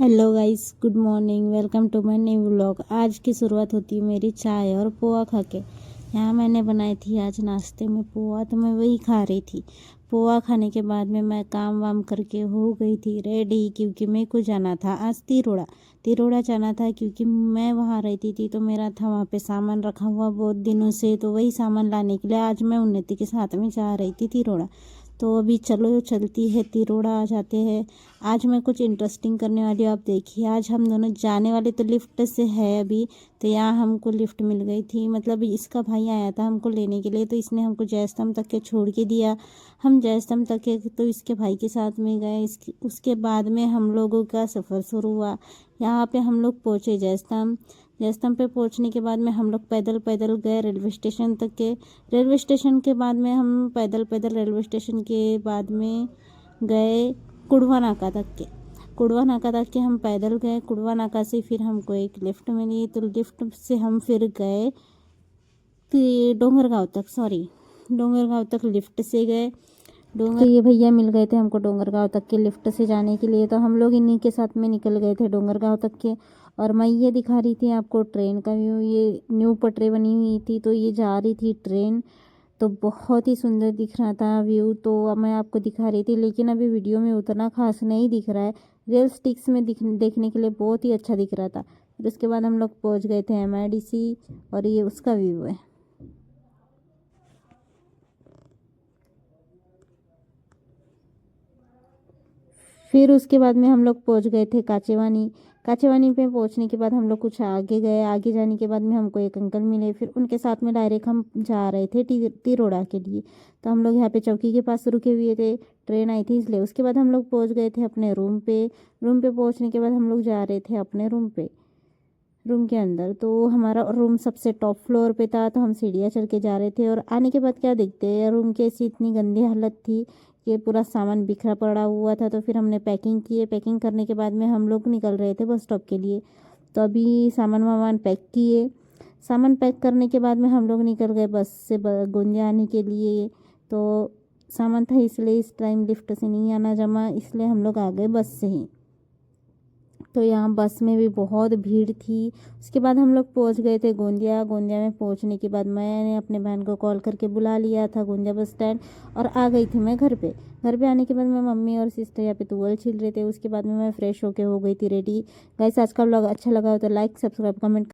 Hello guys, good morning. Welcome to my new vlog. आज की शुरुआत होती है मेरी चाय और पोहा खा के। यहाँ मैंने बनाई थी आज नाश्ते में पोहा, तो मैं वही खा रही थी। पोहा खाने के बाद में मैं काम वाम करके हो गई थी रेडी, क्योंकि मेरे को जाना था आज तिरोड़ा। तिरोड़ा जाना था क्योंकि मैं वहाँ रहती थी, तो मेरा था वहाँ पे सामान रखा हुआ बहुत दिनों से, तो वही सामान लाने के लिए आज मैं उन्नति के साथ में जा रही थी तिरोड़ा। तो अभी चलो चलती है तिरोड़ा, आ जाते हैं। आज मैं कुछ इंटरेस्टिंग करने वाली हूँ, आप देखिए। आज हम दोनों जाने वाले तो लिफ्ट से है अभी, तो यहाँ हमको लिफ्ट मिल गई थी। मतलब इसका भाई आया था हमको लेने के लिए, तो इसने हमको जयस्तंभ तक के छोड़ के दिया। हम जयस्तंभ तक के तो इसके भाई के साथ में गए। उसके बाद में हम लोगों का सफ़र शुरू हुआ। यहाँ पे हम लोग पहुँचे जयस्तंभ। जयस्तंभ पे पहुँचने के बाद में हम लोग पैदल पैदल गए रेलवे स्टेशन तक के। रेलवे स्टेशन के बाद में हम पैदल पैदल रेलवे स्टेशन के बाद में गए कुड़वा नाका तक के। कुड़वा नाका तक के हम पैदल गए। कुड़वा नाका से फिर हमको एक लिफ्ट मिली, तो लिफ्ट से हम फिर गए डोंगरगांव तक। डोंगरगांव तक लिफ्ट से गए। तो ये भैया मिल गए थे हमको डोंगरगांव तक के लिफ्ट से जाने के लिए, तो हम लोग इन्हीं के साथ में निकल गए थे डोंगरगांव तक के। और मैं ये दिखा रही थी आपको ट्रेन का व्यू। ये न्यू पटरी बनी हुई थी, तो ये जा रही थी ट्रेन, तो बहुत ही सुंदर दिख रहा था व्यू। तो अब मैं आपको दिखा रही थी, लेकिन अभी वीडियो में उतना खास नहीं दिख रहा है। रियल स्टिक्स में देखने के लिए बहुत ही अच्छा दिख रहा था। फिर उसके बाद हम लोग पहुँच गए थे MIDC, और ये उसका व्यू है। फिर उसके बाद में हम लोग पहुंच गए थे काचेवानी। काचेवानी पे पहुंचने के बाद हम लोग कुछ आगे गए। आगे जाने के बाद में हमको एक अंकल मिले, फिर उनके साथ में डायरेक्ट हम जा रहे थे तिरोड़ा के लिए। तो हम लोग यहाँ पे चौकी के पास रुके हुए थे, ट्रेन आई थी इसलिए। उसके बाद हम लोग पहुँच गए थे अपने रूम पे। रूम पे पहुँचने के बाद हम लोग जा रहे थे अपने रूम पे, रूम के अंदर। तो हमारा रूम सबसे टॉप फ्लोर पे था, तो हम सीढ़ियाँ चढ़ के जा रहे थे। और आने के बाद क्या देखते हैं, रूम की ऐसी इतनी गंदी हालत थी कि पूरा सामान बिखरा पड़ा हुआ था। तो फिर हमने पैकिंग किए। पैकिंग करने के बाद में हम लोग निकल रहे थे बस स्टॉप के लिए। तो अभी सामान वामान पैक किए। सामान पैक करने के बाद में हम लोग निकल गए बस से गोंदिया आने के लिए। तो सामान था इसलिए इस टाइम लिफ्ट से नहीं आना जमा, इसलिए हम लोग आ गए बस से ही। तो यहाँ बस में भी बहुत भीड़ थी। उसके बाद हम लोग पहुँच गए थे गोंदिया। गोंदिया में पहुँचने के बाद मैंने अपने बहन को कॉल करके बुला लिया था गोंदिया बस स्टैंड, और आ गई थी मैं घर पे। घर पे आने के बाद मैं मम्मी और सिस्टर यहाँ पे तुवल छिल रहे थे। उसके बाद में मैं फ्रेश होके हो गई थी रेडी। गाइस, आज का व्लॉग अच्छा लगा हो तो लाइक, सब्सक्राइब, कमेंट